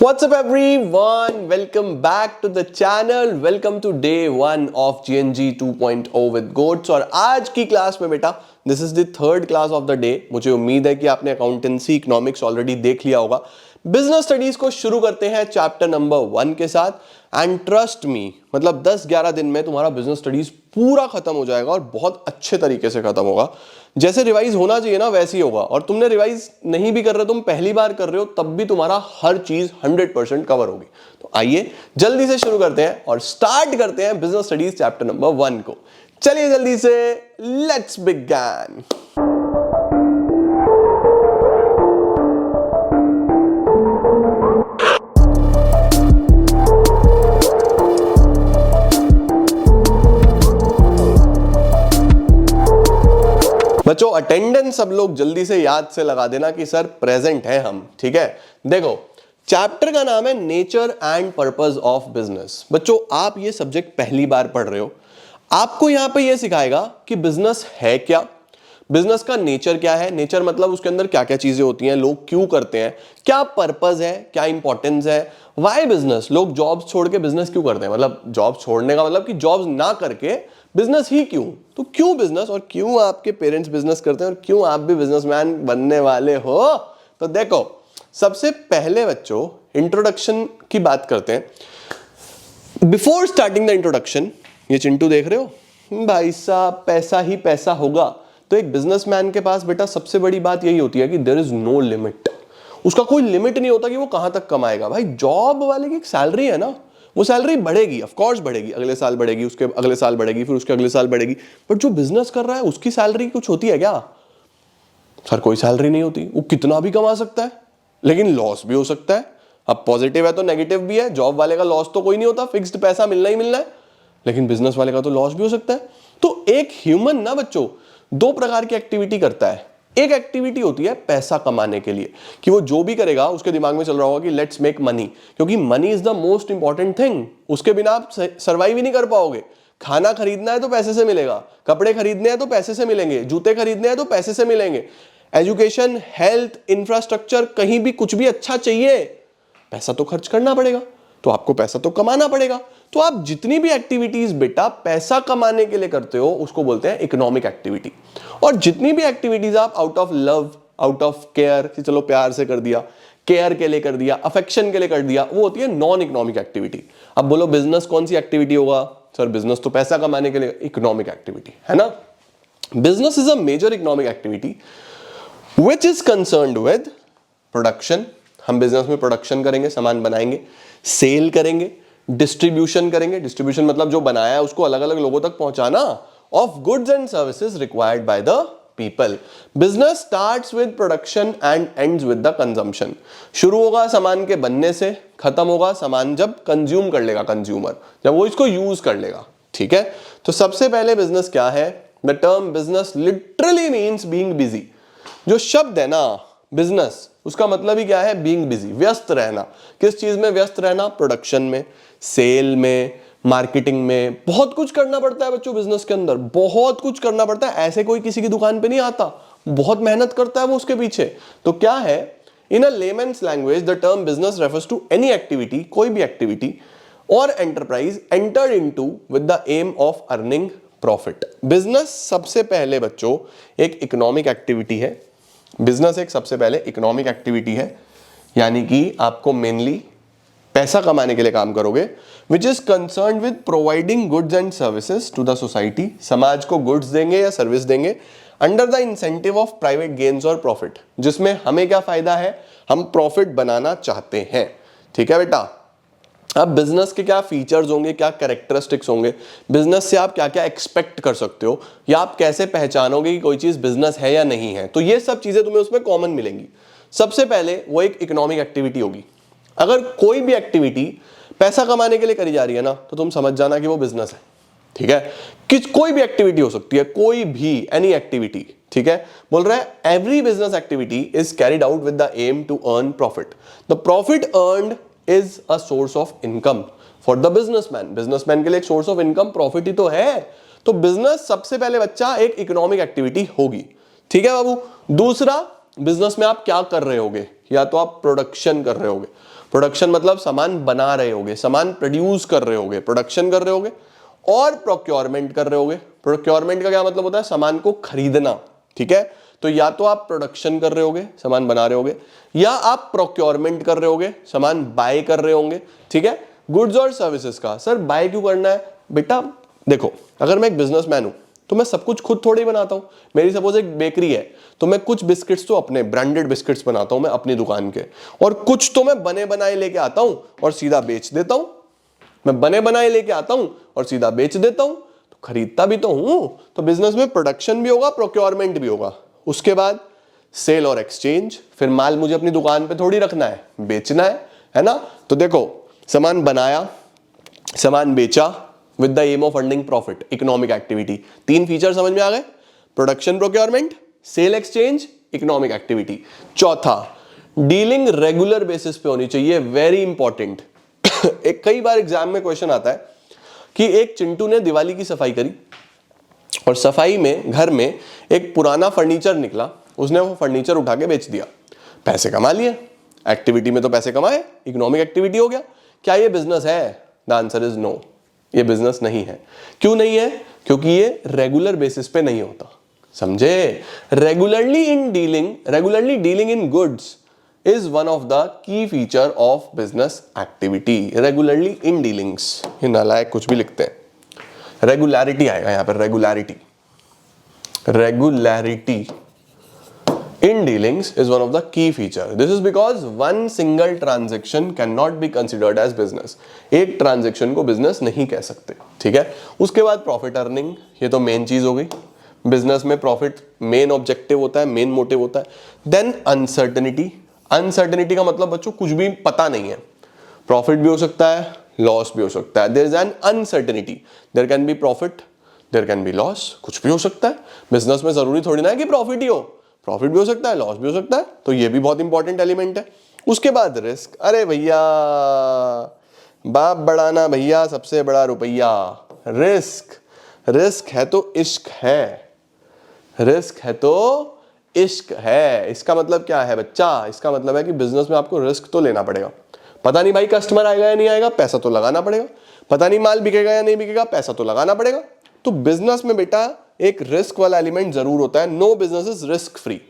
What's up everyone? Welcome back to the channel. Welcome to day 1 of GNG 2.0 with GOATS। और आज की class में बेटा this is the third class of the day. मुझे उम्मीद है कि आपने अकाउंटेंसी इकोनॉमिक्स ऑलरेडी देख लिया होगा। बिजनेस स्टडीज को शुरू करते हैं चैप्टर नंबर 1 के साथ। एंड ट्रस्ट मी, मतलब 10-11 दिन में तुम्हारा बिजनेस स्टडीज पूरा खत्म हो जाएगा और बहुत अच्छे तरीके से खत्म होगा। जैसे रिवाइज होना चाहिए ना वैसे ही होगा। और तुमने रिवाइज नहीं भी कर रहे, तुम पहली बार कर रहे हो, तब भी तुम्हारा हर चीज 100% कवर होगी। तो आइए जल्दी से शुरू करते हैं और स्टार्ट करते हैं बिजनेस स्टडीज चैप्टर नंबर 1 को। चलिए जल्दी से लेट्स बिगिन। बच्चों अटेंडेंस सब लोग जल्दी से याद से लगा देना कि सर प्रेजेंट है हम। ठीक है, देखो चैप्टर का नाम है nature and purpose of business. बच्चों आप ये सब्जेक्ट पहली बार पढ़ रहे हो, आपको यहां पे ये सिखाएगा कि बिजनेस है क्या, बिजनेस का नेचर क्या है। नेचर मतलब उसके अंदर क्या क्या चीजें होती हैं, लोग क्यों करते हैं, क्या पर्पस है, क्या इंपॉर्टेंस है, वाई बिजनेस, लोग जॉब्स छोड़ के बिजनेस क्यों करते हैं, मतलब जॉब छोड़ने का मतलब कि जॉब्स ना करके बिजनेस ही क्यों, तो क्यों बिजनेस और क्यों आपके पेरेंट्स बिजनेस करते हैं और क्यों आप भी बिजनेसमैन बनने वाले हो। तो देखो सबसे पहले बच्चों इंट्रोडक्शन की बात करते हैं। बिफोर स्टार्टिंग द इंट्रोडक्शन, ये चिंटू देख रहे हो भाई साहब, पैसा ही पैसा होगा। तो एक बिजनेसमैन के पास बेटा सबसे बड़ी बात यही होती है कि देयर इज नो लिमिट। उसका कोई लिमिट नहीं होता कि वो कहां तक कमाएगा। भाई जॉब वाले की एक सैलरी है ना, वो सैलरी बढ़ेगी, ऑफ कोर्स बढ़ेगी, अगले साल बढ़ेगी, उसके अगले साल बढ़ेगी, फिर उसके अगले साल बढ़ेगी। बट जो बिजनेस कर रहा है उसकी सैलरी कुछ होती है क्या? सर कोई सैलरी नहीं होती। वो कितना भी कमा सकता है लेकिन लॉस भी हो सकता है। अब पॉजिटिव है तो नेगेटिव भी है। जॉब वाले का लॉस तो कोई नहीं होता, फिक्स्ड पैसा मिलना ही मिलना है, लेकिन बिजनेस वाले का तो लॉस भी हो सकता है। तो एक ह्यूमन ना बच्चों दो प्रकार की एक्टिविटी करता है। एक एक्टिविटी होती है पैसा कमाने के लिए, कि वो जो भी करेगा उसके दिमाग में चल रहा होगा कि लेट्स मेक मनी, क्योंकि money is the most important thing. उसके बिना आप सर्वाइव ही नहीं कर पाओगे। खाना खरीदना है तो पैसे से मिलेगा, कपड़े खरीदने हैं तो पैसे से मिलेंगे, जूते खरीदने हैं तो पैसे से मिलेंगे, एजुकेशन, हेल्थ, इंफ्रास्ट्रक्चर, कहीं भी कुछ भी अच्छा चाहिए पैसा तो खर्च करना पड़ेगा, तो आपको पैसा तो कमाना पड़ेगा। तो आप जितनी भी एक्टिविटीज बेटा पैसा कमाने के लिए करते हो उसको बोलते हैं इकोनॉमिक एक्टिविटी। और जितनी भी एक्टिविटीज आप out of love, out of care, कि चलो प्यार से कर दिया, केयर के लिए कर दिया, अफेक्शन के लिए कर दिया, वो होती है नॉन इकोनॉमिक एक्टिविटी। अब बोलो बिजनेस कौन सी एक्टिविटी होगा? सर बिजनेस तो पैसा कमाने के लिए, इकोनॉमिक एक्टिविटी है ना। Business is a major economic activity which is concerned with production. हम बिजनेस में प्रोडक्शन करेंगे, सामान बनाएंगे, सेल करेंगे, डिस्ट्रीब्यूशन करेंगे। डिस्ट्रीब्यूशन मतलब जो बनाया है उसको अलग अलग लोगों तक पहुंचाना, of goods and services required by the people. Business starts with production and ends with the consumption. शुरू होगा सामान के बनने से, खत्म होगा सामान जब कंज्यूम कर लेगा कंज्यूमर, जब वो इसको यूज कर लेगा। ठीक है, तो सबसे पहले बिजनेस क्या है? The term business literally means being busy. जो शब्द है ना बिजनेस, उसका मतलब ही क्या है? बीइंग बिजी, व्यस्त रहना। किस चीज में व्यस्त रहना? प्रोडक्शन में, सेल में, मार्केटिंग में। बहुत कुछ करना पड़ता है बच्चों बिजनेस के अंदर, बहुत कुछ करना पड़ता है। ऐसे कोई किसी की दुकान पे नहीं आता, बहुत मेहनत करता है वो उसके पीछे। तो क्या है? In a layman's language the term business refers to any activity, कोई भी एक्टिविटी और enterprise entered into with the aim of earning profit. Business सबसे पहले बच्चों एक इकोनॉमिक एक्टिविटी है। बिजनेस एक सबसे पहले इकोनॉमिक एक्टिविटी है, यानी कि आपको मेनली पैसा कमाने के लिए काम करोगे, which is concern with providing goods and services to the society. समाज को गुड्स देंगे या सर्विस देंगे under the incentive of private gains और प्रॉफिट, जिसमें हमें क्या फायदा है? हम प्रॉफिट बनाना चाहते हैं। ठीक है बेटा। अब बिजनेस के क्या फीचर्स होंगे, क्या कैरेक्टरिस्टिक्स होंगे, बिजनेस से आप क्या क्या एक्सपेक्ट कर सकते हो, या आप कैसे पहचानोगे कि कोई चीज बिजनेस है या नहीं है, तो ये सब चीजें तुम्हें उसमें कॉमन मिलेंगी। सबसे पहले वो एक इकोनॉमिक एक्टिविटी होगी। अगर कोई भी एक्टिविटी पैसा कमाने के लिए करी जा रही है ना, तो तुम समझ जाना कि वो बिजनेस है। ठीक है, कोई भी एक्टिविटी हो सकती है, कोई भी, एनी एक्टिविटी। ठीक है, बोल रहा है every business activity is carried out with the aim to earn profit. The profit earned is a source of income for the businessman. Businessman के लिए एक सोर्स ऑफ इनकम प्रॉफिट ही तो है। तो बिजनेस सबसे पहले बच्चा एक इकोनॉमिक एक्टिविटी होगी। ठीक है बाबू। दूसरा, बिजनेस में आप क्या कर रहे होगे? या तो आप प्रोडक्शन कर रहे होगे। प्रोडक्शन मतलब सामान बना रहे होगे, सामान प्रोड्यूस कर रहे होगे, प्रोडक्शन कर रहे होगे, और प्रोक्योरमेंट कर रहे होगे। प्रोक्योरमेंट का क्या मतलब होता है? सामान को खरीदना, ठीक है। तो या तो आप प्रोडक्शन कर रहे होगे, सामान बना रहे होगे, या आप प्रोक्योरमेंट कर रहे होगे, सामान बाय कर रहे होंगे, ठीक है। गुड्स और सर्विसेज का सर बाय क्यों करना है? बेटा देखो, अगर मैं एक बिजनेसमैन हूं तो मैं सब कुछ खुद थोड़ी बनाता हूं। मेरी सपोज एक बेकरी है तो मैं कुछ बिस्किट्स तो अपने ब्रांडेड बिस्किट्स बनाता हूं मैं अपनी दुकान के, और कुछ तो मैं बने बनाए लेके आता हूं और सीधा बेच देता हूं। मैं बने बनाए लेके आता हूं और सीधा बेच देता हूं, तो खरीदता भी तो हूं। तो बिजनेस में प्रोडक्शन भी होगा, प्रोक्योरमेंट भी होगा, उसके बाद सेल और एक्सचेंज। फिर माल मुझे अपनी दुकान पे थोड़ी रखना है, बेचना है ना। तो देखो, सामान बनाया, सामान बेचा with the aim of earning profit, economic activity. 3 feature समझ में आ गए? Production, procurement, sale, exchange, economic activity. चौथा, डीलिंग रेगुलर बेसिस पे होनी चाहिए, वेरी इंपॉर्टेंट। एक कई बार एग्जाम में क्वेश्चन आता है कि एक चिंटू ने दिवाली की सफाई करी और सफाई में घर में एक पुराना फर्नीचर निकला, उसने वो फर्नीचर उठा के बेच दिया, पैसे कमा लिए। एक्टिविटी में तो पैसे कमाए, इकोनॉमिक एक्टिविटी हो गया। क्या ये बिजनेस है? द आंसर इज नो, ये बिजनेस नहीं है। क्यों नहीं है? क्योंकि ये रेगुलर बेसिस पे नहीं होता, समझे। Regularly dealing in goods is one of the key feature of business activity. Regularly in dealings, ये नालायक कुछ भी लिखते हैं, रेगुलरिटी आएगा यहाँ पर, regularity in dealings is one of the key feature. This is because one single transaction cannot be considered as business. एक ट्रांजेक्शन को बिजनेस नहीं कह सकते, ठीक है। उसके बाद प्रॉफिट अर्निंग, ये तो मेन चीज हो गई। बिजनेस में प्रॉफिट मेन ऑब्जेक्टिव होता है, मेन मोटिव होता है। देन अनसर्टेनिटी, अनसर्टेनिटी का मतलब बच्चों कुछ भी पता नहीं है, प्रॉफिट भी हो सकता है, लॉस भी हो सकता है। There is an uncertainty, there can be profit, there can be loss, कुछ भी हो सकता है। बिजनेस में जरूरी थोड़ी ना है कि प्रॉफिट ही हो, प्रॉफिट भी हो सकता है, लॉस भी हो सकता है। तो ये भी बहुत इंपॉर्टेंट एलिमेंट है। उसके बाद रिस्क, अरे भैया बाप बढ़ाना भैया, सबसे बड़ा रुपया रिस्क। रिस्क है तो इश्क है, रिस्क है तो इश्क है। इसका मतलब क्या है बच्चा? इसका मतलब है कि बिजनेस में आपको रिस्क तो लेना पड़ेगा। पता नहीं भाई कस्टमर आएगा या नहीं आएगा, पैसा तो लगाना पड़ेगा। पता नहीं माल बिकेगा या नहीं बिकेगा, पैसा तो लगाना पड़ेगा। तो बिजनेस में बेटा एक रिस्क वाला एलिमेंट जरूर होता है। No business is risk free.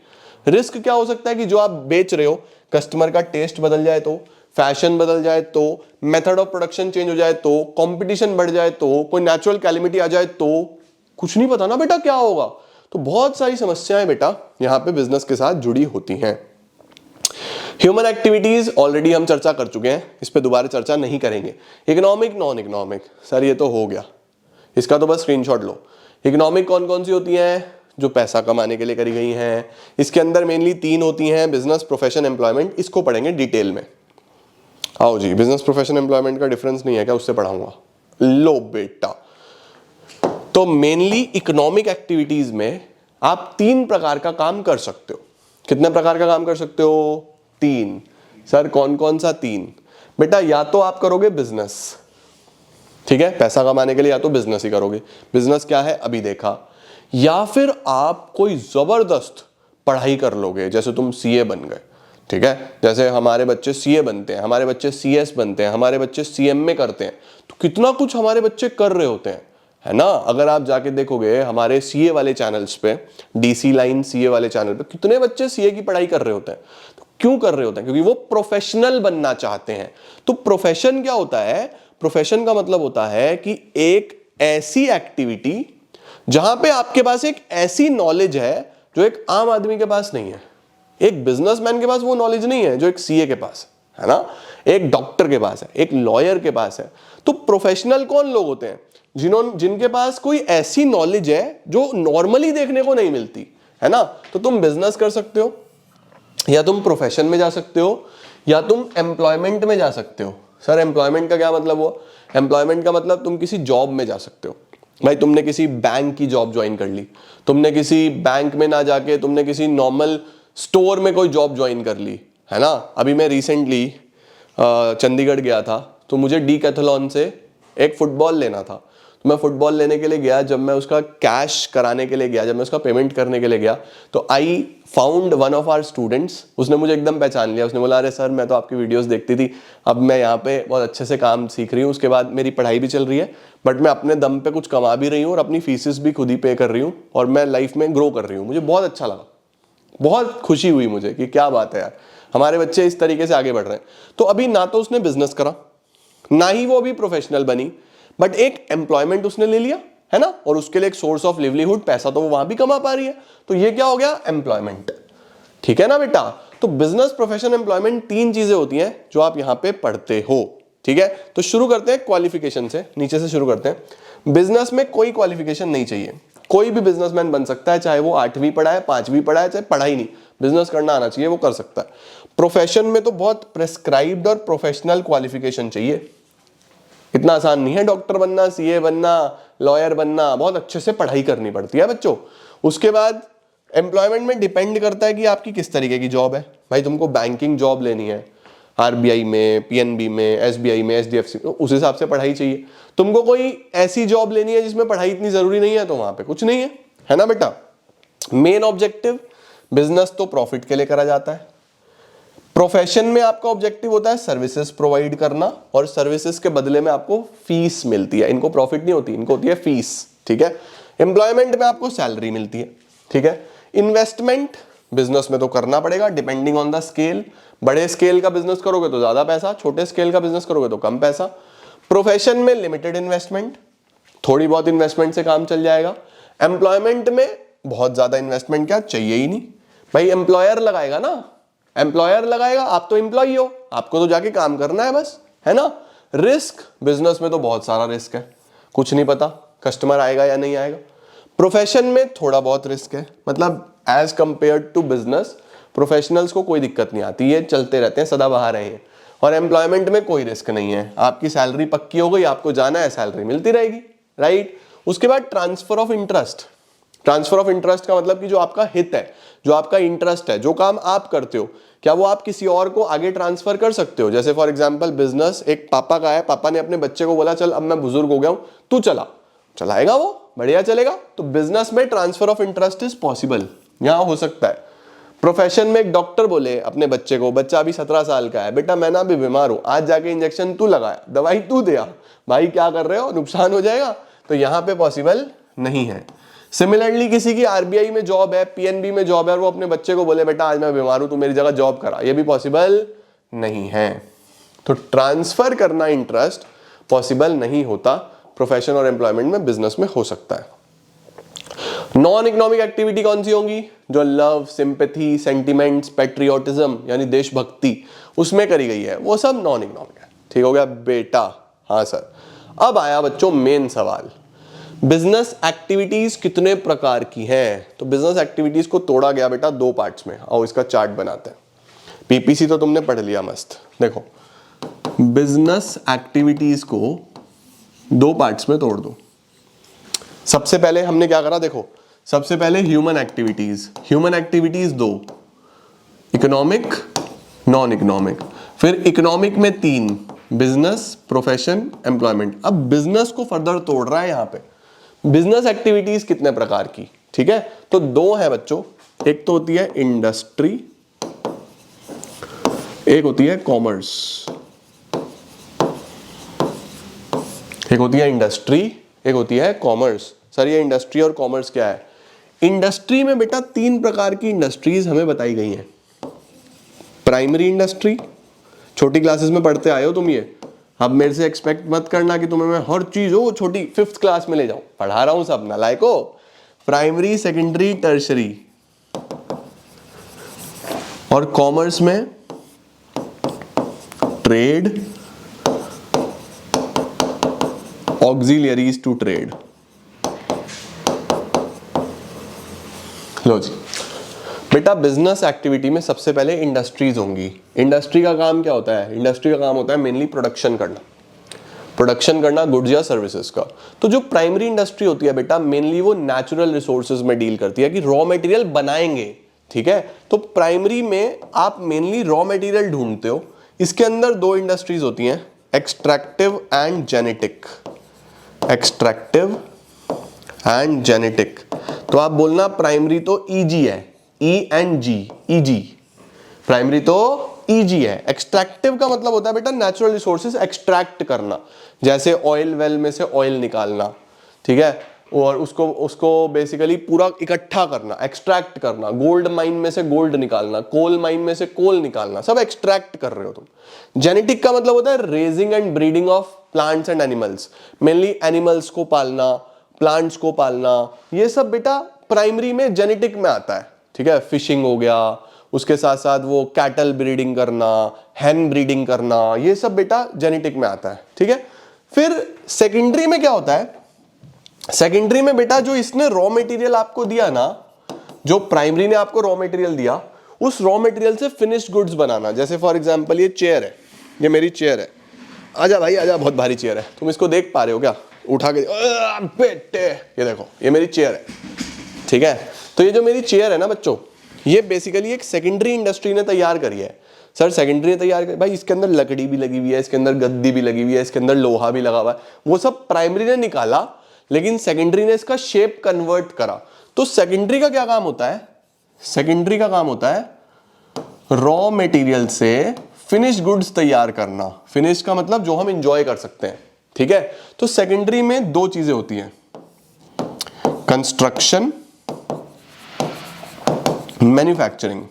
Risk क्या हो सकता है कि जो आप बेच रहे हो, कस्टमर का टेस्ट बदल जाए तो, फैशन बदल जाए तो, मेथड ऑफ प्रोडक्शन चेंज हो जाए तो, कंपटीशन बढ़ जाए तो, कोई नेचुरल कैलेमिटी आ जाए तो, कुछ नहीं पता ना बेटा क्या होगा। तो बहुत सारी समस्याएं बेटा यहां पे बिजनेस के साथ जुड़ी होती हैं। ह्यूमन एक्टिविटीज ऑलरेडी हम चर्चा कर चुके हैं, इस पे दोबारा चर्चा नहीं करेंगे। इकोनॉमिक, नॉन इकोनॉमिक, सर ये तो हो गया, इसका तो बस स्क्रीनशॉट लो। इकोनॉमिक कौन कौन सी होती हैं? जो पैसा कमाने के लिए करी गई हैं। इसके अंदर मेनली 3 होती हैं, बिजनेस, प्रोफेशन, एम्प्लॉयमेंट। इसको पढ़ेंगे डिटेल में। आओ जी, बिजनेस, प्रोफेशन, एम्प्लॉयमेंट का डिफरेंस नहीं है क्या? उससे पढ़ाऊंगा। लो बेटा, तो मेनली इकोनॉमिक एक्टिविटीज में आप 3 प्रकार का काम कर सकते हो। कितने प्रकार का काम कर सकते हो? 3। सर कौन कौन सा 3? बेटा या तो आप करोगे बिजनेस, ठीक है, पैसा कमाने के लिए या तो बिजनेस ही करोगे। बिजनेस क्या है अभी देखा। या फिर आप कोई जबरदस्त पढ़ाई कर लोगे, जैसे तुम सीए बन गए, ठीक है। जैसे हमारे बच्चे सीए बनते हैं, हमारे बच्चे सीएस बनते हैं, हमारे बच्चे सीएमए करते हैं। तो कितना कुछ हमारे बच्चे कर रहे होते हैं, है ना। अगर आप जाके देखोगे हमारे सीए वाले चैनल्स पे, डीसी लाइन सीए वाले चैनल पे, कितने बच्चे सीए की पढ़ाई कर रहे होते हैं। तो क्यों कर रहे होते हैं? क्योंकि वो प्रोफेशनल बनना चाहते हैं। तो प्रोफेशन क्या होता है? प्रोफेशन का मतलब होता है कि एक ऐसी एक्टिविटी जहां पे आपके पास एक ऐसी नॉलेज है जो एक आम आदमी के पास नहीं है। एक बिजनेसमैन के पास वो नॉलेज नहीं है जो एक सीए के पास है ना, एक डॉक्टर के पास है, एक लॉयर के पास है। तो प्रोफेशनल कौन लोग होते हैं? जिनके पास कोई ऐसी नॉलेज है जो नॉर्मली देखने को नहीं मिलती, है ना। तो तुम बिजनेस कर सकते हो, या तुम प्रोफेशन में जा सकते हो, या तुम एम्प्लॉयमेंट में जा सकते हो। सर एम्प्लॉयमेंट का क्या मतलब हुआ? एम्प्लॉयमेंट का मतलब तुम किसी जॉब में जा सकते हो। भाई तुमने किसी बैंक की जॉब ज्वाइन कर ली, तुमने किसी बैंक में ना जाके तुमने किसी नॉर्मल स्टोर में कोई जॉब ज्वाइन कर ली, है ना। अभी मैं रिसेंटली चंडीगढ़ गया था, तो मुझे डीकैथलॉन से एक फुटबॉल लेना था। तो मैं फुटबॉल लेने के लिए गया, जब मैं उसका कैश कराने के लिए गया, जब मैं उसका पेमेंट करने के लिए गया, तो I found one of our students. उसने मुझे एकदम पहचान लिया। उसने बोला, अरे सर मैं तो आपकी वीडियोस देखती थी, अब मैं यहाँ पे बहुत अच्छे से काम सीख रही हूँ, उसके बाद मेरी पढ़ाई भी चल रही है, बट मैं अपने दम पे कुछ कमा भी रही हूँ और अपनी फीसिस भी खुद ही पे कर रही हूँ और मैं लाइफ में ग्रो कर रही हूँ। मुझे बहुत अच्छा लगा, बहुत खुशी हुई मुझे कि क्या बात है यार, हमारे बच्चे इस तरीके से आगे बढ़ रहे हैं। तो अभी ना तो उसने बिजनेस करा, ना ही वो अभी प्रोफेशनल बनी, बट एक एम्प्लॉयमेंट उसने ले लिया, है ना, और उसके लिए एक सोर्स ऑफ लिवलीहुड, पैसा तो वो वहां भी कमा पा रही है। तो ये क्या हो गया? एम्प्लॉयमेंट। ठीक है ना बेटा? तो बिजनेस, प्रोफेशन, एम्प्लॉयमेंट, तीन चीजें होती हैं जो आप यहां पे पढ़ते हो। ठीक है, तो शुरू करते हैं क्वालिफिकेशन से, नीचे से शुरू करते हैं। बिजनेस में कोई क्वालिफिकेशन नहीं चाहिए, कोई भी बिजनेसमैन बन सकता है, चाहे वो 8वीं पढ़ा है, 5वीं पढ़ा है, चाहे पढ़ा ही नहीं, बिजनेस करना आना चाहिए, वो कर सकता है। प्रोफेशन में तो बहुत प्रेस्क्राइब्ड और प्रोफेशनल क्वालिफिकेशन चाहिए। इतना आसान नहीं है डॉक्टर बनना, सीए बनना, लॉयर बनना, बहुत अच्छे से पढ़ाई करनी पड़ती है बच्चों। उसके बाद एम्प्लॉयमेंट में डिपेंड करता है कि आपकी किस तरीके की जॉब है। भाई तुमको बैंकिंग जॉब लेनी है, आरबीआई में, पीएनबी में, एसबीआई में, एचडीएफसी में, उस हिसाब से पढ़ाई चाहिए। तुमको कोई ऐसी जॉब लेनी है जिसमें पढ़ाई इतनी जरूरी नहीं है, तो वहां पे कुछ नहीं है ना बेटा। मेन ऑब्जेक्टिव बिजनेस तो प्रॉफिट के लिए करा जाता है। प्रोफेशन में आपका ऑब्जेक्टिव होता है सर्विसेज प्रोवाइड करना, और सर्विसेज के बदले में आपको फीस मिलती है। इनको प्रॉफिट नहीं होती, इनको होती है फीस। ठीक है, एम्प्लॉयमेंट में आपको सैलरी मिलती है। ठीक है, इन्वेस्टमेंट बिजनेस में तो करना पड़ेगा, डिपेंडिंग ऑन द स्केल। बड़े स्केल का बिजनेस करोगे तो ज्यादा पैसा, छोटे स्केल का बिजनेस करोगे तो कम पैसा। प्रोफेशन में लिमिटेड इन्वेस्टमेंट, थोड़ी बहुत इन्वेस्टमेंट से काम चल जाएगा। एम्प्लॉयमेंट में बहुत ज्यादा इन्वेस्टमेंट क्या चाहिए ही नहीं, भाई एम्प्लॉयर लगाएगा ना, एम्प्लॉयर लगाएगा, आप तो एम्प्लॉय हो, आपको तो जाके काम करना है बस, है ना। रिस्क, बिजनेस में तो बहुत सारा रिस्क है, कुछ नहीं पता कस्टमर आएगा या नहीं आएगा। प्रोफेशन में थोड़ा बहुत रिस्क है, मतलब as compare to business professionals को कोई दिक्कत नहीं आती, ये चलते रहते हैं, सदाबहार हैं। और एम्प्लॉयमेंट में कोई रिस्क नहीं है, आपकी सैलरी पक्की हो गई, आपको जाना है, सैलरी मिलती रहेगी, राइट। उसके बाद transfer of interest. Transfer of interest का मतलब कि जो आपका हित है, जो आपका इंटरेस्ट है, जो काम आप करते हो, क्या वो आप किसी और को आगे ट्रांसफर कर सकते हो। जैसे फॉर एग्जांपल बिजनेस एक पापा का है, पापा ने अपने बच्चे को बोला चल अब मैं बुजुर्ग हो गया हूं, तू चला, चलाएगा वो, बढ़िया चलेगा। तो बिजनेस में transfer of interest is possible, यहां हो सकता है। प्रोफेशन में एक डॉक्टर बोले अपने बच्चे को, बच्चा अभी 17 साल का है, बेटा मैं ना अभी बीमार हूं, आज जाके इंजेक्शन तू लगाया, दवाई तू दिया, भाई क्या कर रहे हो, नुकसान हो जाएगा, तो यहां पे पॉसिबल नहीं है। सिमिलरली किसी की आरबीआई में जॉब है, पीएनबी में जॉब है, और वो अपने बच्चे को बोले बेटा आज मैं बीमार हूं, तू मेरी जगह जॉब करा, ये भी पॉसिबल नहीं है। तो ट्रांसफर करना इंटरेस्ट पॉसिबल नहीं होता, प्रोफेशन और एम्प्लॉयमेंट में, बिजनेस में हो सकता है। नॉन इकोनॉमिक एक्टिविटी कौन सी होंगी? जो लव, सिंपैथी, सेंटिमेंट्स, पैट्रियोटिज्म यानी देशभक्ति, उसमें करी गई है, वो सब नॉन इकोनॉमिक है। ठीक हो गया बेटा? हाँ सर। अब आया बच्चों मेन सवाल, बिजनेस एक्टिविटीज कितने प्रकार की हैं? तो बिजनेस एक्टिविटीज को तोड़ा गया बेटा 2 पार्ट्स में, और इसका चार्ट बनाते हैं। पीपीसी तो तुमने पढ़ लिया मस्त। देखो बिजनेस एक्टिविटीज को 2 पार्ट्स में तोड़ दो। सबसे पहले हमने क्या करा, देखो सबसे पहले human activities, human activities 2, economic, non economic, फिर इकोनॉमिक में 3, बिजनेस, प्रोफेशन, एम्प्लॉयमेंट। अब बिजनेस को फर्दर तोड़ रहा है यहां पे, बिजनेस एक्टिविटीज कितने प्रकार की, ठीक है। तो 2 है बच्चों, एक तो होती है इंडस्ट्री, एक होती है कॉमर्स। एक होती है इंडस्ट्री, एक होती है कॉमर्स। सर ये इंडस्ट्री और कॉमर्स क्या है? इंडस्ट्री में बेटा 3 प्रकार की इंडस्ट्रीज हमें बताई गई हैं। प्राइमरी इंडस्ट्री, छोटी क्लासेस में पढ़ते आए हो तुम ये, अब मेरे से एक्सपेक्ट मत करना कि तुम्हें मैं हर चीज हो छोटी 5th क्लास में ले जाऊं, पढ़ा रहा हूं सब नालायको। Primary, secondary, tertiary. और कॉमर्स में ट्रेड, ऑक्सिलियरीज टू ट्रेड। लो जी बेटा, बिजनेस एक्टिविटी में सबसे पहले इंडस्ट्रीज होंगी। इंडस्ट्री का काम क्या होता है? इंडस्ट्री का काम होता है मेनली प्रोडक्शन करना, प्रोडक्शन करना गुड्स या सर्विसेज का। तो जो प्राइमरी इंडस्ट्री होती है बेटा, मेनली वो नेचुरल रिसोर्सेज में डील करती है कि रॉ मटेरियल बनाएंगे, ठीक है। तो प्राइमरी में आप मेनली रॉ मटेरियल ढूंढते हो। इसके अंदर 2 इंडस्ट्रीज होती हैं, extractive and genetic. Extractive and genetic. तो आप बोलना प्राइमरी तो ईजी है, E and G, easy. Primary तो ईजी है। एक्सट्रैक्टिव का मतलब होता है बेटा नेचुरल रिसोर्सेज एक्सट्रैक्ट करना, जैसे ऑयल वेल में से ऑयल निकालना, ठीक है, और उसको बेसिकली पूरा इकट्ठा करना, एक्सट्रैक्ट करना। गोल्ड माइन में से गोल्ड निकालना, कोल माइन में से कोल निकालना, सब एक्सट्रैक्ट कर रहे हो तुम। जेनेटिक का मतलब होता है raising and breeding of plants and animals, mainly animals को पालना, प्लांट्स को पालना, ये सब बेटा प्राइमरी में जेनेटिक में आता है, ठीक है। फिशिंग हो गया, उसके साथ साथ वो कैटल ब्रीडिंग करना, हैन ब्रीडिंग करना, ये सब बेटा जेनेटिक में आता है, ठीक है। फिर सेकेंडरी में क्या होता है? सेकेंडरी में बेटा जो इसने रॉ मटेरियल आपको दिया ना, जो प्राइमरी ने आपको रॉ मटेरियल दिया, उस रॉ मटेरियल से फिनिश्ड गुड्स बनाना। जैसे फॉर एग्जांपल ये चेयर है, ये मेरी चेयर है, आजा भाई आजा, बहुत भारी चेयर है, तुम इसको देख पा रहे हो क्या? उठा के बेटे, ये देखो ये मेरी चेयर है, ठीक है। तो ये जो मेरी चेयर है ना बच्चों, ये बेसिकली एक सेकेंडरी इंडस्ट्री ने तैयार करी है। सर सेकेंडरी ने तैयार करी, भाई इसके अंदर लकड़ी भी लगी हुई है, इसके अंदर गद्दी भी लगी हुई है, इसके अंदर लोहा भी लगा हुआ है, वो सब प्राइमरी ने निकाला, लेकिन सेकेंडरी ने इसका शेप कन्वर्ट करा। तो सेकेंडरी का क्या काम होता है? सेकेंडरी का काम होता है रॉ मटेरियल से फिनिश गुड्स तैयार करना। फिनिश का मतलब जो हम इंजॉय कर सकते हैं, ठीक है। तो सेकेंडरी में दो चीजें होती हैं, कंस्ट्रक्शन, मैन्युफैक्चरिंग।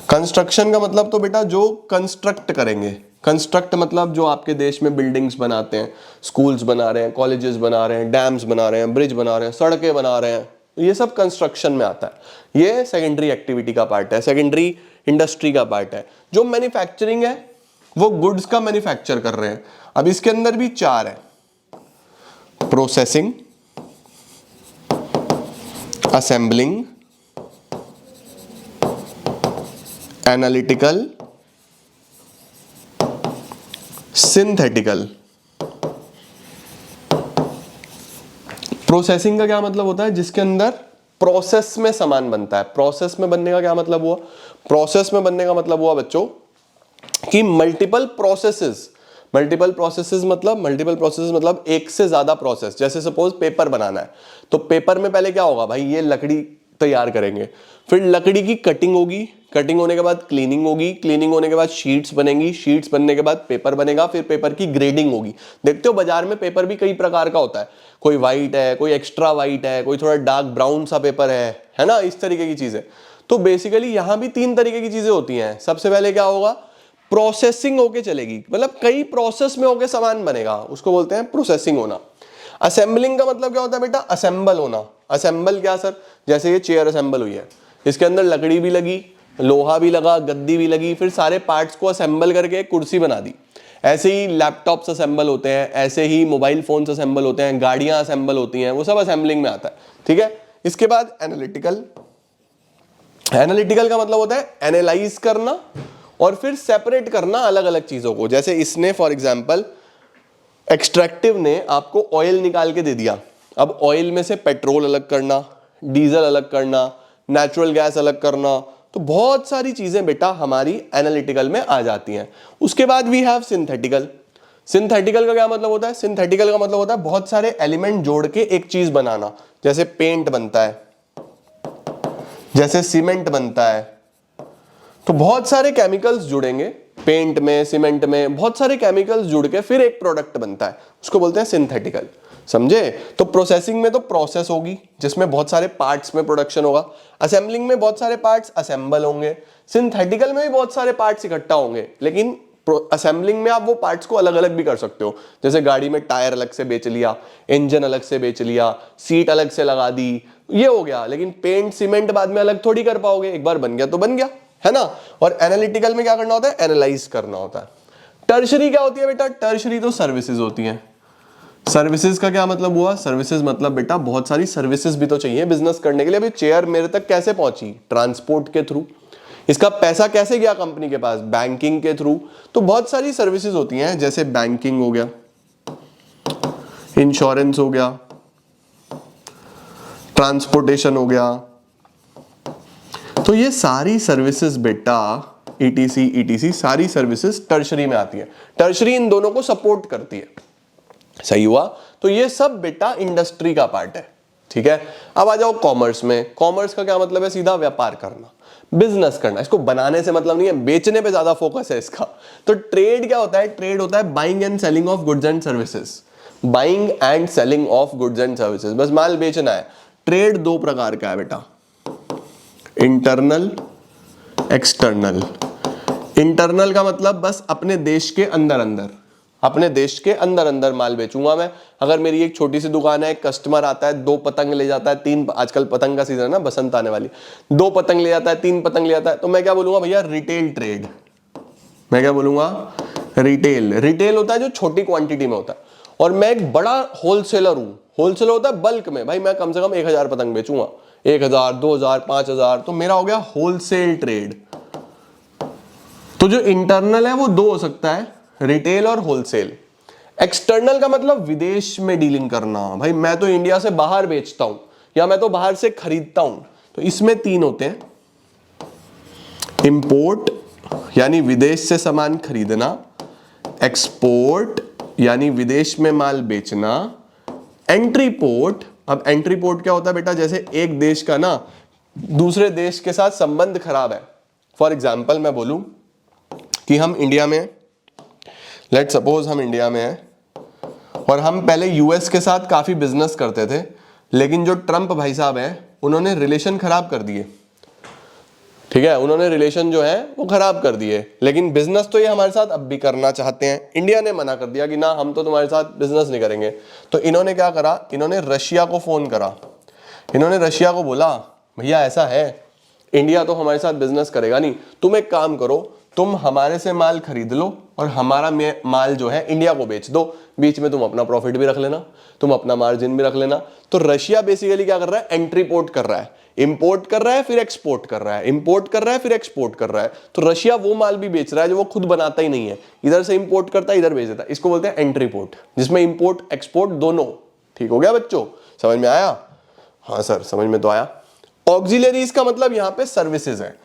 कंस्ट्रक्शन का मतलब तो बेटा जो कंस्ट्रक्ट करेंगे, कंस्ट्रक्ट मतलब जो आपके देश में बिल्डिंग्स बनाते हैं, स्कूल्स बना रहे हैं, कॉलेजेस बना रहे हैं, डैम्स बना रहे हैं, ब्रिज बना रहे हैं, सड़कें बना रहे हैं, ये सब कंस्ट्रक्शन में आता है। ये सेकेंडरी एक्टिविटी का पार्ट है, सेकेंडरी इंडस्ट्री का पार्ट है। जो मैन्युफैक्चरिंग है वो गुड्स का मैन्युफैक्चर कर रहे हैं। अब इसके अंदर भी चार है, processing, assembling, analytical, synthetical. Processing का क्या मतलब होता है? जिसके अंदर प्रोसेस में सामान बनता है। प्रोसेस में बनने का क्या मतलब हुआ? प्रोसेस में बनने का मतलब हुआ बच्चों कि मल्टीपल प्रोसेसेस मतलब एक से ज्यादा प्रोसेस। जैसे सपोज पेपर बनाना है, तो पेपर में पहले क्या होगा भाई, ये लकड़ी तैयार करेंगे, फिर लकड़ी की कटिंग होगी, कटिंग होने के बाद क्लीनिंग होगी, क्लीनिंग होने के बाद शीट्स बनेंगी, शीट्स बनने के बाद पेपर बनेगा, फिर पेपर की ग्रेडिंग होगी। देखते हो बाजार में पेपर भी कई प्रकार का होता है, कोई व्हाइट है, कोई एक्स्ट्रा व्हाइट है, कोई थोड़ा डार्क ब्राउन सा पेपर है ना, इस तरीके की चीजें। तो बेसिकली यहां भी तीन तरीके की चीजें होती हैं। सबसे पहले क्या होगा, प्रोसेसिंग होके चलेगी, मतलब कई प्रोसेस में होके सामान बनेगा, उसको बोलते हैं प्रोसेसिंग होना। असेंबलिंग का मतलब क्या होता है बेटा? असेंबल होना। असेंबल क्या सर? जैसे ये चेयर असेंबल हुई है, इसके अंदर लकड़ी भी लगी, लोहा भी लगा, गद्दी भी लगी, फिर सारे पार्ट्स को असेंबल करके कुर्सी बना दी। ऐसे ही लैपटॉप्स असेंबल होते हैं, ऐसे ही मोबाइल फोन्स असेंबल होते हैं, गाड़ियां असेंबल होती हैं, वो सब असेंबलिंग में आता है, ठीक है। इसके बाद एनालिटिकल। एनालिटिकल का मतलब होता है एनालाइज करना और फिर सेपरेट करना अलग अलग चीजों को। जैसे इसने फॉर एग्जाम्पल एक्सट्रैक्टिव ने आपको ऑयल निकाल के दे दिया, अब ऑयल में से पेट्रोल अलग करना, डीजल अलग करना, नेचुरल गैस अलग करना, तो बहुत सारी चीजें बेटा हमारी एनालिटिकल में आ जाती हैं। उसके बाद वी हैव सिंथेटिकल। सिंथेटिकल का क्या मतलब होता है? सिंथेटिकल का मतलब होता है बहुत सारे एलिमेंट जोड़ के एक चीज बनाना। जैसे पेंट बनता है, जैसे सीमेंट बनता है, तो बहुत सारे केमिकल्स जुड़ेंगे पेंट में, सीमेंट में, बहुत सारे केमिकल्स जुड़ के फिर एक प्रोडक्ट बनता है, उसको बोलते हैं सिंथेटिकल। समझे? तो प्रोसेसिंग में तो प्रोसेस होगी जिसमें बहुत सारे पार्ट्स में प्रोडक्शन होगा, असेंबलिंग में बहुत सारे पार्ट्स असेंबल होंगे, सिंथेटिकल में भी बहुत सारे पार्ट्स इकट्ठा होंगे, लेकिन असेंबलिंग में आप वो पार्ट्स को अलग अलग भी कर सकते हो। जैसे गाड़ी में टायर अलग से बेच लिया, इंजन अलग से बेच लिया, सीट अलग से लगा दी, ये हो गया। लेकिन पेंट सीमेंट बाद में अलग थोड़ी कर पाओगे, एक बार बन गया तो बन गया, है ना। और एनालिटिकल में क्या करना होता है? एनालाइज करना होता है। टर्शरी क्या होती है बेटा? टर्शरी तो सर्विसेज होती हैं। सर्विसेज का क्या मतलब हुआ? सर्विसेज मतलब बेटा बहुत सारी सर्विसेज भी तो चाहिए बिजनेस करने के लिए। अभी चेयर मेरे तक कैसे पहुंची? ट्रांसपोर्ट के थ्रू। इसका पैसा कैसे गया कंपनी के पास? बैंकिंग के थ्रू। तो बहुत सारी सर्विसेज होती हैं, जैसे बैंकिंग हो गया, इंश्योरेंस हो गया, ट्रांसपोर्टेशन हो गया। तो ये सारी सर्विसेज बेटा ETC सारी सर्विसेज टर्शरी में आती है। टर्शरी इन दोनों को सपोर्ट करती है। सही हुआ। तो ये सब बेटा इंडस्ट्री का पार्ट है, ठीक है। अब आ जाओ कॉमर्स में। कॉमर्स का क्या मतलब है? सीधा व्यापार करना, बिजनेस करना। इसको बनाने से मतलब नहीं है, बेचने पे ज्यादा फोकस है इसका। तो ट्रेड क्या होता है? ट्रेड होता है buying and selling of goods and services, buying and selling of goods and services, बस माल बेचना है। ट्रेड दो प्रकार का है बेटा, इंटरनल, एक्सटर्नल। इंटरनल का मतलब बस अपने देश के अंदर अंदर, अपने देश के अंदर अंदर माल बेचूंगा मैं। अगर मेरी एक छोटी सी दुकान है, एक कस्टमर आता है, 2 पतंग ले जाता है, 3, आजकल पतंग का सीजन है ना, बसंत आने वाली, 2 पतंग ले जाता है, 3 पतंग ले जाता है, तो मैं क्या बोलूंगा भैया? Retail trade. मैं क्या बोलूंगा? रिटेल। रिटेल होता है जो छोटी क्वांटिटी में होता है, और मैं एक बड़ा होलसेलर हूं। होलसेलर होता है बल्क में, भाई मैं कम से कम 1000 पतंग बेचूंगा, 1000, 2000, 5000, तो मेरा हो गया होलसेल ट्रेड। तो जो इंटरनल है वो 2 हो सकता है, रिटेल और होलसेल। एक्सटर्नल का मतलब विदेश में डीलिंग करना, भाई मैं तो इंडिया से बाहर बेचता हूं, या मैं तो बाहर से खरीदता हूं। तो इसमें 3 होते हैं, इंपोर्ट यानी विदेश से सामान खरीदना, एक्सपोर्ट यानी विदेश में माल बेचना, एंट्री पोर्ट। अब एंट्री पोर्ट क्या होता है बेटा? जैसे एक देश का ना दूसरे देश के साथ संबंध खराब है। फॉर एग्जाम्पल मैं बोलूं कि हम इंडिया में, लेट सपोज हम इंडिया में हैं और हम पहले यूएस के साथ काफी बिजनेस करते थे, लेकिन जो ट्रंप भाई साहब हैं उन्होंने रिलेशन खराब कर दिए, ठीक है, उन्होंने रिलेशन जो है वो खराब कर दिए। लेकिन बिजनेस तो ये हमारे साथ अब भी करना चाहते हैं। इंडिया ने मना कर दिया कि ना, हम तो तुम्हारे साथ बिजनेस नहीं करेंगे। तो इन्होंने क्या करा? इन्होंने रशिया को फोन करा, इन्होंने रशिया को बोला भैया ऐसा है, इंडिया तो हमारे साथ बिजनेस करेगा नहीं, तुम एक काम करो, तुम हमारे से माल खरीद लो और हमारा माल जो है इंडिया को बेच दो, बीच में तुम अपना प्रॉफिट भी रख लेना, तुम अपना मार्जिन भी रख लेना। तो रशिया बेसिकली क्या कर रहा है? एंट्री पोर्ट कर रहा है, इंपोर्ट कर रहा है, फिर एक्सपोर्ट कर रहा है, इंपोर्ट कर रहा है, फिर एक्सपोर्ट कर रहा है। तो रशिया वो माल भी बेच रहा है जो वो खुद बनाता ही नहीं है, इधर से इंपोर्ट करता है, इधर बेच देता है। इसको बोलते हैं एंट्री पोर्ट, जिसमें इंपोर्ट एक्सपोर्ट दोनों। ठीक हो गया बच्चों? समझ में आया? हाँ सर समझ में तो आया। ऑक्सिलरीज का मतलब यहां पे सर्विसेज है,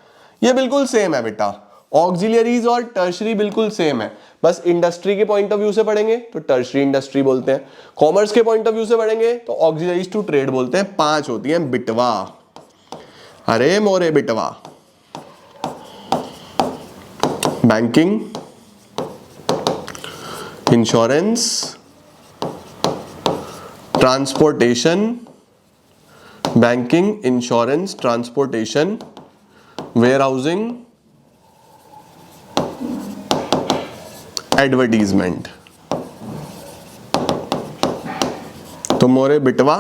ये बिल्कुल सेम है बेटा। ऑक्सिलरीज और टर्शरी बिल्कुल सेम है, बस इंडस्ट्री के पॉइंट ऑफ व्यू से पढ़ेंगे तो टर्शरी इंडस्ट्री बोलते हैं, कॉमर्स के पॉइंट ऑफ व्यू से पढ़ेंगे तो ऑक्सिलरीज टू ट्रेड बोलते हैं। 5 होती हैं बिटवा, अरे मोरे बिटवा। Banking, insurance, transportation, banking, insurance, transportation, warehousing, advertisement. तो मोरे बिटवा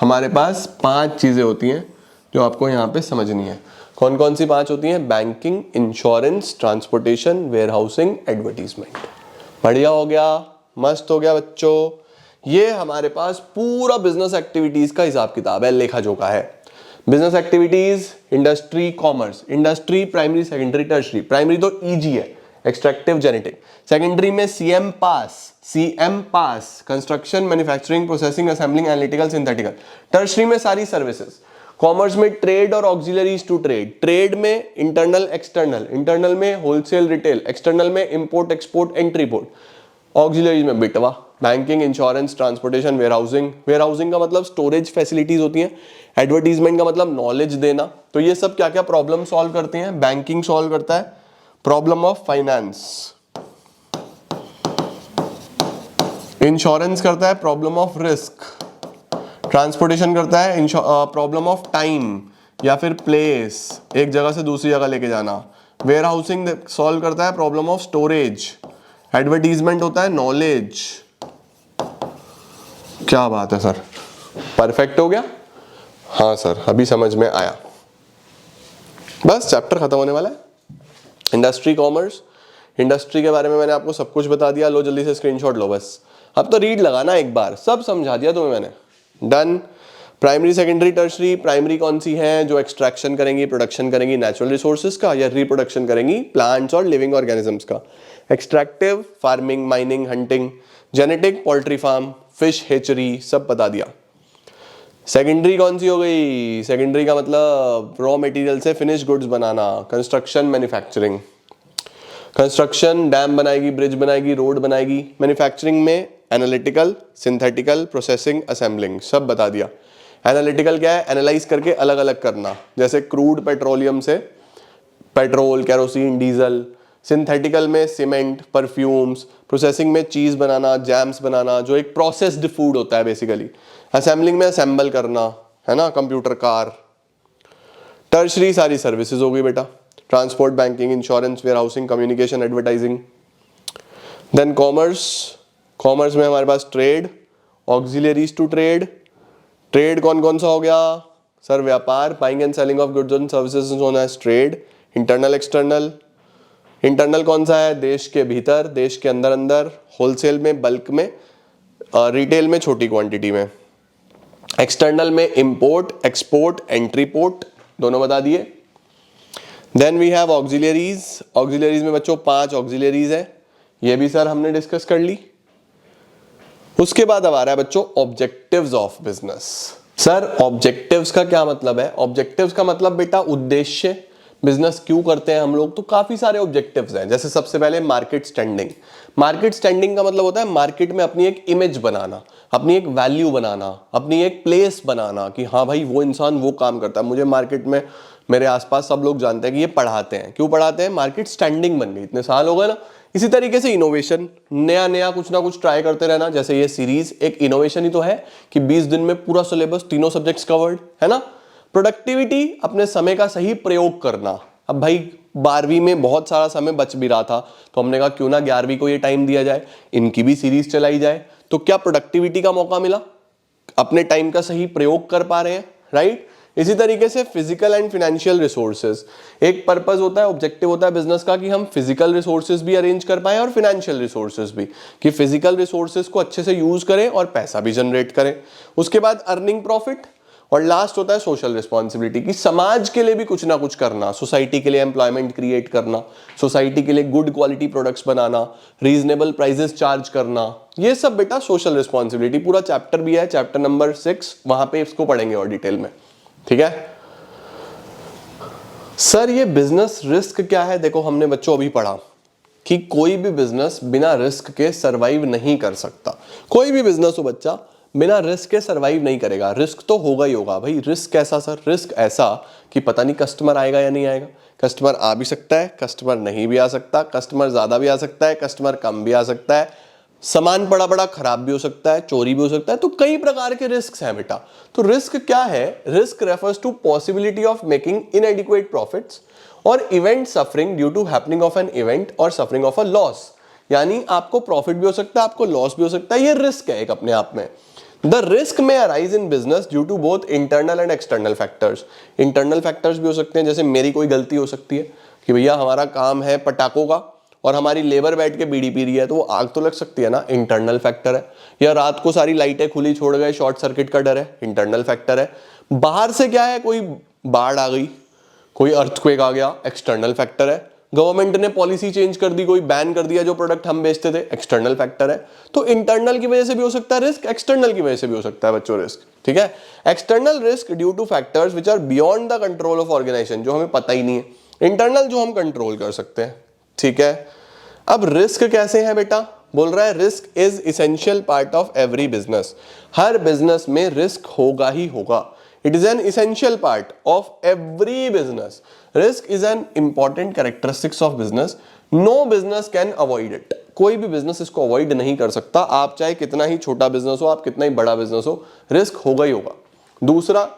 हमारे पास 5 चीजें होती हैं जो आपको यहां पे समझनी है। कौन कौन सी 5 होती हैं? Banking, insurance, transportation, warehousing, advertisement. बढ़िया हो गया, मस्त हो गया बच्चों। ये हमारे पास पूरा बिजनेस एक्टिविटीज का हिसाब किताब है, लेखा जोखा है। Business activities, industry, commerce. Industry primary, secondary, tertiary. Primary तो ईजी है, एक्सट्रैक्टिव, जेनेटिक। सेकेंडरी में CM pass, construction, manufacturing, processing, assembling, analytical, synthetical. Tertiary में सारी सर्विसेज। कॉमर्स में ट्रेड और ऑक्सिलरीज टू ट्रेड। ट्रेड में इंटरनल, एक्सटर्नल। इंटरनल में wholesale, retail. External में import, export, entry port. Auxiliaries में बिटवा, banking, insurance, transportation, warehousing. Warehousing का मतलब स्टोरेज फैसिलिटीज होती हैं। एडवर्टीजमेंट का मतलब नॉलेज देना। तो ये सब क्या क्या प्रॉब्लम सॉल्व करते हैं? बैंकिंग सॉल्व करता है प्रॉब्लम ऑफ फाइनेंस, इंश्योरेंस करता है प्रॉब्लम ऑफ रिस्क, ट्रांसपोर्टेशन करता है प्रॉब्लम ऑफ टाइम या फिर प्लेस, एक जगह से दूसरी जगह लेके जाना। वेयरहाउसिंग सॉल्व करता है प्रॉब्लम ऑफ स्टोरेज। एडवर्टीजमेंट होता है नॉलेज। क्या बात है सर, परफेक्ट हो गया? हाँ सर अभी समझ में आया। बस चैप्टर खत्म होने वाला है। Industry, commerce. इंडस्ट्री के बारे में मैंने आपको सब कुछ बता दिया, लो जल्दी से स्क्रीनशॉट लो बस। अब तो रीड लगाना एक बार, सब समझा दिया तुम्हें मैंने। Done. Primary, secondary, tertiary. Primary कौन सी है? जो एक्सट्रैक्शन करेंगी, प्रोडक्शन करेंगी नेचुरल रिसोर्सेज का, या रिप्रोडक्शन करेंगी प्लांट्स और लिविंग ऑर्गेनिजम्स का। Extractive, farming, mining, hunting. Genetic, poultry farm, fish hatchery, सब बता दिया। सेकेंडरी कौन सी हो गई? सेकेंडरी का मतलब रॉ मटेरियल से फिनिश गुड्स बनाना। Construction, manufacturing. कंस्ट्रक्शन, डैम बनाएगी, ब्रिज बनाएगी, रोड बनाएगी। मैन्युफैक्चरिंग में एनालिटिकल, सिंथेटिकल, प्रोसेसिंग, असेंबलिंग, सब बता दिया। एनालिटिकल क्या है? एनालाइज करके अलग अलग करना, जैसे क्रूड पेट्रोलियम से पेट्रोल, केरोसिन, डीजल। सिंथेटिकल में सीमेंट, परफ्यूम्स। प्रोसेसिंग में चीज बनाना, जैम्स बनाना, जो एक प्रोसेस्ड फूड होता है बेसिकली। असेंबलिंग में असेंबल करना, है ना, कंप्यूटर, कार। टर्शरी सारी सर्विसेज हो गई बेटा, transport, banking, insurance, warehousing, communication, advertising. Then commerce, commerce में हमारे पास trade, auxiliaries to trade. Trade कौन कौन सा हो गया सर? व्यापार, buying and selling of goods and services known as trade. Internal, external. Internal कौन सा है? देश के भीतर, देश के अंदर अंदर, होलसेल में, बल्क में, रिटेल में, छोटी क्वांटिटी में। एक्सटर्नल में इंपोर्ट, एक्सपोर्ट, एंट्री पोर्ट, दोनों बता दिए। Then we have auxiliaries. Auxiliaries में बच्चों 5 ऑक्सिलरीज है, ये भी सर हमने डिस्कस कर ली। उसके बाद अब आ रहा है बच्चों objectives of business. Sir objectives का क्या मतलब है? ऑब्जेक्टिव्स का मतलब बेटा उद्देश्य। बिजनेस क्यों करते हैं हम लोग? तो काफी सारे ऑब्जेक्टिव्स हैं। जैसे सबसे पहले मार्केट स्टैंडिंग। मार्केट स्टैंडिंग का मतलब होता है मार्केट में अपनी एक इमेज बनाना, अपनी एक वैल्यू बनाना, अपनी एक प्लेस बनाना कि हाँ भाई वो इंसान वो काम करता है, मुझे मार्केट में मेरे आसपास सब लोग जानते हैं कि ये पढ़ाते हैं। क्यों पढ़ाते हैं? मार्केट स्टैंडिंग बन गई, इतने साल हो गए ना। इसी तरीके से इनोवेशन, नया नया कुछ ना कुछ ट्राई करते रहना। जैसे ये सीरीज एक इनोवेशन ही तो है कि 20 दिन में पूरा सिलेबस, तीनों सब्जेक्ट्स कवर्ड, है ना। प्रोडक्टिविटी, अपने समय का सही प्रयोग करना। अब भाई 12वीं में बहुत सारा समय बच भी रहा था, तो हमने कहा क्यों ना 11वीं को ये टाइम दिया जाए, इनकी भी सीरीज चलाई जाए। तो क्या प्रोडक्टिविटी का मौका मिला, अपने टाइम का सही प्रयोग कर पा रहे हैं, राइट। इसी तरीके से फिजिकल एंड फाइनेंशियल रिसोर्सेज, एक पर्पस होता है, ऑब्जेक्टिव होता है बिजनेस का कि हम फिजिकल रिसोर्सेज भी अरेंज कर पाए और फाइनेंशियल रिसोर्सेज भी, कि फिजिकल रिसोर्सेज को अच्छे से यूज करें और पैसा भी जनरेट करें। उसके बाद अर्निंग प्रॉफिट, और लास्ट होता है सोशल रिस्पॉन्सिबिलिटी, कि समाज के लिए भी कुछ ना कुछ करना, सोसाइटी के लिए एम्प्लॉयमेंट क्रिएट करना, सोसाइटी के लिए गुड क्वालिटी प्रोडक्ट्स बनाना, रीजनेबल प्राइसेस चार्ज करना। ये सब बेटा सोशल रिस्पॉन्सिबिलिटी, पूरा चैप्टर भी है, चैप्टर नंबर 6, वहां पे इसको पढ़ेंगे और डिटेल में, ठीक है। सर ये बिजनेस रिस्क क्या है? देखो हमने बच्चों अभी पढ़ा कि कोई भी बिजनेस बिना रिस्क के सरवाइव नहीं कर सकता। कोई भी बिजनेस हो बच्चा, बिना रिस्क के सरवाइव नहीं करेगा। रिस्क तो होगा ही होगा भाई। रिस्क कैसा सर? रिस्क ऐसा कि पता नहीं कस्टमर आएगा या नहीं आएगा। कस्टमर आ भी सकता है, कस्टमर नहीं भी आ सकता, कस्टमर ज्यादा भी आ सकता है, कस्टमर कम भी आ सकता है, सामान बड़ा बड़ा खराब भी हो सकता है, चोरी भी हो सकता है। तो कई प्रकार के रिस्क हैं बेटा। तो रिस्क क्या है? Risk refers to possibility of making inadequate profits और event suffering due to happening of an event और सफरिंग ऑफ अ लॉस। यानी आपको प्रॉफिट भी हो सकता है, आपको लॉस भी हो सकता है। ये रिस्क है एक अपने आप में। The risk may arise in business due to both internal and external factors. Internal factors भी हो सकते हैं, जैसे मेरी कोई गलती हो सकती है कि भैया हमारा काम है पटाखों का और हमारी लेबर बैठ के बीड़ी पी रही है, तो वो आग तो लग सकती है ना, इंटरनल फैक्टर है। या रात को सारी लाइटें खुली छोड़ गए, शॉर्ट सर्किट का डर है, इंटरनल फैक्टर है। बाहर से क्या है, कोई बाढ़ आ गई, कोई अर्थक्वेक आ गया, एक्सटर्नल फैक्टर है। गवर्नमेंट ने पॉलिसी चेंज कर दी, कोई बैन कर दिया जो प्रोडक्ट हम बेचते थे, एक्सटर्नल फैक्टर है। तो इंटरनल की वजह से भी हो सकता है रिस्क, एक्सटर्नल की वजह से भी हो सकता है बच्चों रिस्क, ठीक है। External risk due to factors which are beyond the control of organisation, जो हमें पता ही नहीं है। इंटरनल जो हम कंट्रोल कर सकते हैं, ठीक है। अब रिस्क कैसे है बेटा? बोल रहा है risk is essential part of every business. हर बिजनेस में रिस्क होगा ही होगा। It is an essential part of every business. Risk is an important characteristics of business. No business can avoid it. कोई भी बिजनेस इसको अवॉइड नहीं कर सकता। आप चाहे कितना ही छोटा बिजनेस हो, आप कितना ही बड़ा बिजनेस हो, रिस्क होगा ही होगा। दूसरा,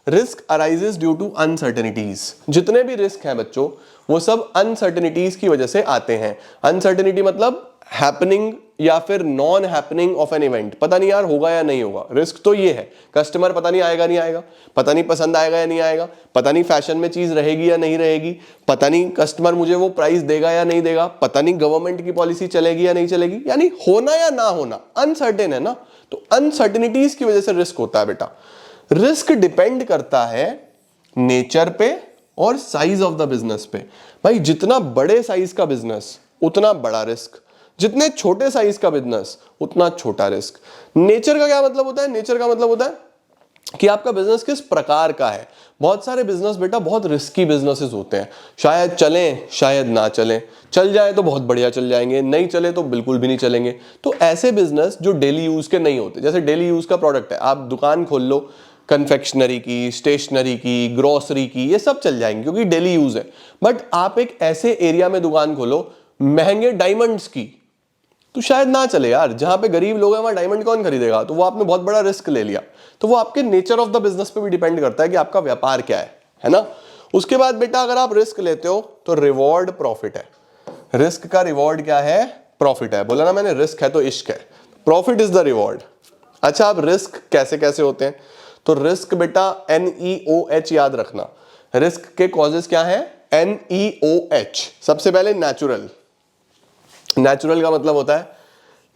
risk arises due to uncertainties. जितने भी रिस्क हैं बच्चों, वो सब अनसर्टेनिटीज की वजह से आते हैं। अनसर्टेनिटी मतलब हैपनिंग या फिर non happening of an event. पता नहीं यार होगा या नहीं होगा। रिस्क तो ये है, कस्टमर पता नहीं आएगा नहीं आएगा, पता नहीं पसंद आएगा या नहीं आएगा, पता नहीं फैशन में चीज रहेगी या नहीं रहेगी, पता नहीं कस्टमर मुझे वो प्राइस देगा या नहीं देगा, पता नहीं गवर्नमेंट की पॉलिसी चलेगी या नहीं चलेगी। यानी होना या ना होना अनसर्टेन है ना। तो अनसर्टेनिटीज की वजह से रिस्क होता है बेटा। रिस्क डिपेंड करता है नेचर पे और साइज ऑफ द बिजनेस पे। भाई जितना बड़े साइज का बिजनेस उतना बड़ा रिस्क, जितने छोटे साइज का बिजनेस उतना छोटा रिस्क। नेचर का क्या मतलब होता है? नेचर का मतलब होता है कि आपका बिजनेस किस प्रकार का है। बहुत सारे बिजनेस बेटा बहुत रिस्की बिजनेसेस होते हैं, शायद चलें शायद ना चलें, चल जाए तो बहुत बढ़िया चल जाएंगे, नहीं चले तो बिल्कुल भी नहीं चलेंगे। तो ऐसे बिजनेस जो डेली यूज के नहीं होते, जैसे डेली यूज का प्रोडक्ट है, आप दुकान खोल लो कन्फेक्शनरी की, स्टेशनरी की, ग्रोसरी की, ये सब चल जाएंगे क्योंकि डेली यूज है। बट आप एक ऐसे एरिया में दुकान खोलो महंगे डायमंड्स की, तो शायद ना चले यार, जहां पे गरीब लोग हैं वहां डायमंड कौन खरीदेगा, तो वो आपने बहुत बड़ा रिस्क ले लिया। तो वो आपके नेचर ऑफ द बिजनेस पे भी डिपेंड करता है कि आपका व्यापार क्या है ना। उसके बाद बेटा अगर आप रिस्क लेते हो तो रिवॉर्ड प्रॉफिट है। रिस्क का रिवॉर्ड क्या है? प्रॉफिट है। बोला ना मैंने, रिस्क है तो इश्क है, प्रॉफिट इज द रिवॉर्ड। अच्छा, अब रिस्क कैसे कैसे होते हैं? तो रिस्क बेटा NEOH याद रखना। रिस्क के कॉजेस क्या है? NEOH। सबसे पहले नेचुरल। नेचुरल का मतलब होता है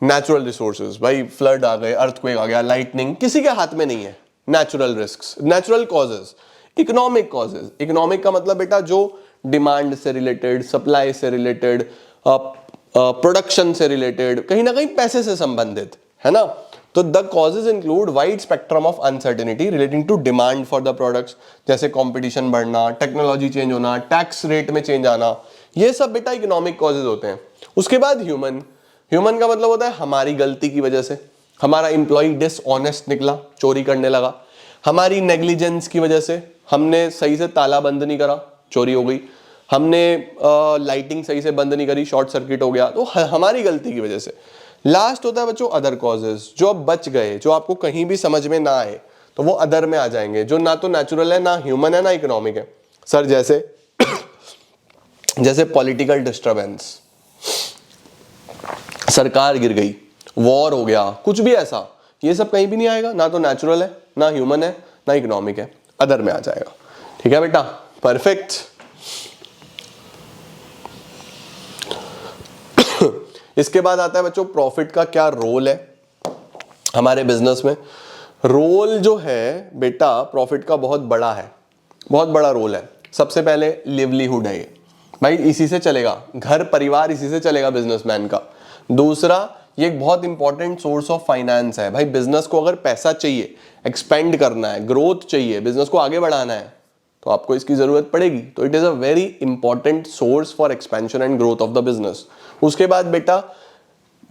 नेचुरल रिसोर्सेज, भाई फ्लड आ गए, अर्थक्वेक आ गया, लाइटनिंग, किसी के हाथ में नहीं है। Natural risks, natural causes. Economic causes, economic का मतलब बेटा जो डिमांड से रिलेटेड, सप्लाई से रिलेटेड, प्रोडक्शन से रिलेटेड, कहीं ना कहीं पैसे से संबंधित है ना। तो the causes include wide spectrum of uncertainty relating to demand for the products, जैसे कंपटीशन बढ़ना, टेक्नोलॉजी चेंज होना, टैक्स रेट में चेंज आना, ये सब बेटा इकोनॉमिक कॉजेज होते हैं। उसके बाद ह्यूमन। ह्यूमन का मतलब होता है हमारी गलती की वजह से, हमारा इंप्लॉय डिसऑनेस्ट निकला, चोरी करने लगा, हमारी नेग्लिजेंस की वजह से, हमने सही से ताला बंद नहीं करा, चोरी हो गई, हमने लाइटिंग सही से बंद नहीं करी, शॉर्ट सर्किट हो गया, तो हमारी गलती की वजह से। लास्ट होता है बच्चों अदर कॉजेज, जो अब बच गए, जो आपको कहीं भी समझ में ना आए, तो वो अदर में आ जाएंगे, जो ना तो नेचुरल है, ना ह्यूमन है, ना इकोनॉमिक है। सर जैसे जैसे पॉलिटिकल डिस्टर्बेंस, सरकार गिर गई, वॉर हो गया, कुछ भी ऐसा, ये सब कहीं भी नहीं आएगा, ना तो नेचुरल है, ना ह्यूमन है, ना इकोनॉमिक है, अदर में आ जाएगा। ठीक है बेटा, परफेक्ट। इसके बाद आता है बच्चों प्रॉफिट का क्या रोल है हमारे बिजनेस में। रोल जो है बेटा प्रॉफिट का बहुत बड़ा है, बहुत बड़ा रोल है। सबसे पहले लिवलीहुड है ये, भाई इसी से चलेगा, घर परिवार इसी से चलेगा बिजनेसमैन का। दूसरा, ये एक बहुत इंपॉर्टेंट सोर्स ऑफ फाइनेंस है। भाई बिजनेस को अगर पैसा चाहिए, एक्सपेंड करना है, ग्रोथ चाहिए, बिजनेस को आगे बढ़ाना है, तो आपको इसकी जरूरत पड़ेगी। तो it is a very important source for expansion and growth of the business. उसके बाद बेटा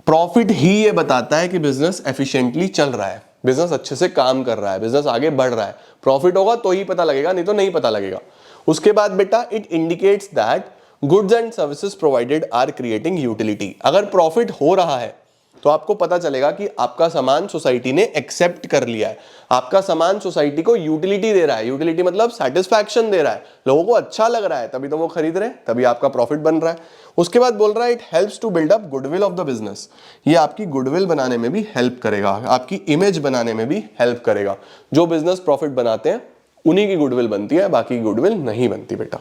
प्रॉफिट ही ये बताता है कि बिजनेस एफिशिएंटली चल रहा है, बिजनेस अच्छे से काम कर रहा है, बिजनेस आगे बढ़ रहा है। प्रॉफिट होगा तो ही पता लगेगा, नहीं तो नहीं पता लगेगा। उसके बाद बेटा it indicates that goods and services provided are creating utility. अगर प्रॉफिट हो रहा है तो आपको पता चलेगा कि आपका सामान सोसाइटी ने एक्सेप्ट कर लिया है, आपका सामान सोसाइटी को यूटिलिटी दे रहा है। यूटिलिटी मतलब सेटिस्फैक्शन दे रहा है, लोगों को अच्छा लग रहा है, तभी तो वो खरीद रहे हैं, तभी आपका प्रॉफिट बन रहा है। उसके बाद बोल रहा है it helps to build up goodwill of the business. ये आपकी गुडविल बनाने में भी हेल्प करेगा, आपकी इमेज बनाने में भी हेल्प करेगा। जो बिजनेस प्रॉफिट बनाते हैं उन्हीं की गुडविल बनती है, बाकी गुडविल नहीं बनती बेटा।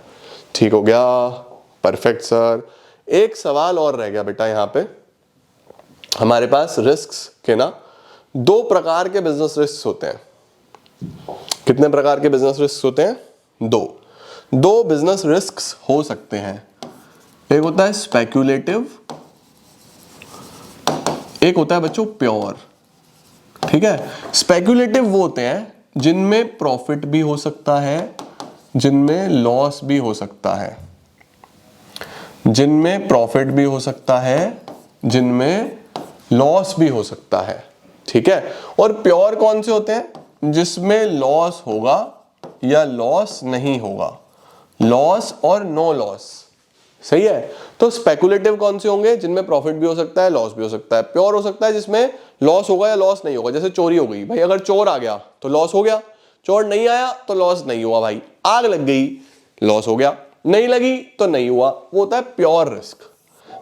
ठीक हो गया, परफेक्ट सर। एक सवाल और रह गया बेटा यहाँ पे हमारे पास। रिस्क्स के ना दो प्रकार के बिजनेस रिस्क होते हैं। कितने प्रकार के बिजनेस रिस्क होते हैं? दो बिजनेस रिस्क्स हो सकते हैं। एक होता है स्पेक्यूलेटिव, एक होता है बच्चों प्योर। ठीक है, स्पेक्यूलेटिव वो होते हैं जिनमें प्रॉफिट भी हो सकता है, जिनमें लॉस भी हो सकता है, जिनमें प्रॉफिट भी हो सकता है, जिनमें लॉस भी हो सकता है। ठीक है, और प्योर कौन से होते हैं? जिसमें लॉस होगा या लॉस नहीं होगा, लॉस और नो लॉस। सही है, तो स्पेकुलेटिव कौन से होंगे? जिनमें प्रॉफिट भी हो सकता है, लॉस भी हो सकता है। प्योर हो सकता है जिसमें लॉस होगा या लॉस नहीं होगा, जैसे चोरी हो गई, भाई अगर चोर आ गया तो लॉस हो गया, चोर नहीं आया तो लॉस नहीं हुआ। भाई आग लग गई, लॉस हो गया, नहीं लगी तो नहीं हुआ, वो होता है प्योर रिस्क।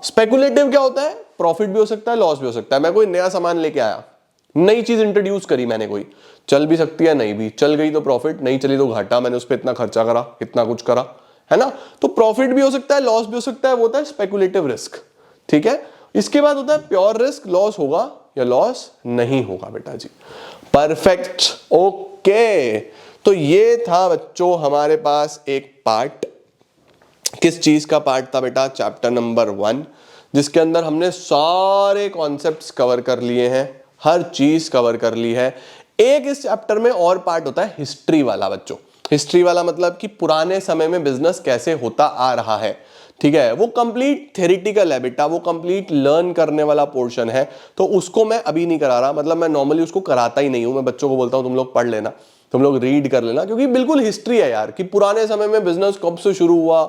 स्पेकुलेटिव क्या होता है? प्रॉफिट भी हो सकता है, लॉस भी हो सकता है। मैं कोई नया सामान लेके आया, नई चीज इंट्रोड्यूस करी मैंने, कोई चल भी सकती है, नहीं भी, चल गई तो प्रॉफिट, नहीं चली तो घाटा, मैंने उस पर इतना खर्चा करा, इतना कुछ करा, है ना। तो प्रॉफिट भी हो सकता है, लॉस भी हो सकता है, वो होता है स्पेकुलेटिव रिस्क। ठीक है, इसके बाद होता है प्योर रिस्क, लॉस होगा या लॉस नहीं होगा बेटा जी। Perfect, okay. तो ये था बच्चों हमारे पास एक पार्ट। किस चीज का पार्ट था बेटा? चैप्टर नंबर 1, जिसके अंदर हमने सारे कॉन्सेप्ट्स कवर कर लिए हैं, हर चीज कवर कर ली है। एक इस चैप्टर में और पार्ट होता है हिस्ट्री वाला बच्चों। हिस्ट्री वाला मतलब कि पुराने समय में बिजनेस कैसे होता आ रहा है, ठीक है। वो कंप्लीट थ्योरेटिकल है बेटा, वो कंप्लीट लर्न करने वाला पोर्शन है, तो उसको मैं अभी नहीं करा रहा। मतलब मैं नॉर्मली उसको कराता ही नहीं हूं। मैं बच्चों को बोलता हूं तुम लोग पढ़ लेना, तुम लोग रीड कर लेना, क्योंकि बिल्कुल हिस्ट्री है यार कि पुराने समय में बिजनेस कब से शुरू हुआ,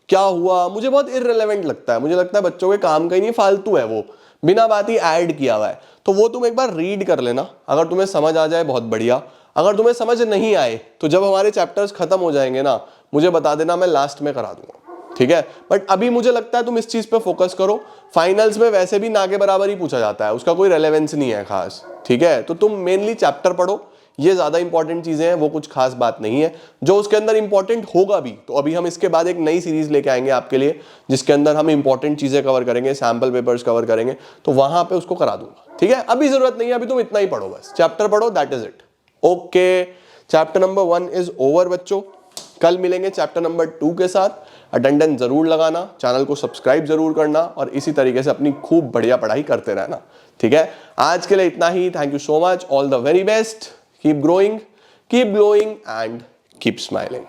क्या हुआ, मुझे बहुत इररिलेवेंट लगता है। मुझे लगता है बच्चों के काम का ही नहीं, फालतू है वो, बिना बात ही ऐड किया हुआ है। तो वो तुम एक बार रीड कर लेना, अगर तुम्हें समझ आ जाए बहुत बढ़िया। अगर तुम्हें समझ नहीं आए तो जब हमारे चैप्टर्स खत्म हो जाएंगे ना, मुझे बता देना, मैं लास्ट में करा दूंगा, ठीक है। बट अभी मुझे लगता है तुम इस चीज पे फोकस करो। फाइनल्स में वैसे भी ना के बराबर ही पूछा जाता है, उसका कोई रेलेवेंस नहीं है खास, ठीक है। तो तुम मेनली चैप्टर पढ़ो, ये ज्यादा इंपॉर्टेंट चीजें हैं, वो कुछ खास बात नहीं है। जो उसके अंदर इंपॉर्टेंट होगा भी, तो अभी हम इसके बाद एक नई सीरीज लेके आएंगे आपके लिए, जिसके अंदर हम इंपॉर्टेंट चीजें कवर करेंगे, सैंपल पेपर्स कवर करेंगे, तो वहां पे उसको करा दूंगा, ठीक है। अभी जरूरत नहीं है, अभी तुम इतना ही पढ़ो, बस चैप्टर पढ़ो, that is it. Okay, chapter number 1 is over बच्चों। कल मिलेंगे चैप्टर नंबर 2 के साथ। अटेंडेंस जरूर लगाना, चैनल को सब्सक्राइब जरूर करना, और इसी तरीके से अपनी खूब बढ़िया पढ़ाई करते रहना, ठीक है। आज के लिए इतना ही। Thank you so much, all the very best, keep growing, keep glowing and keep smiling.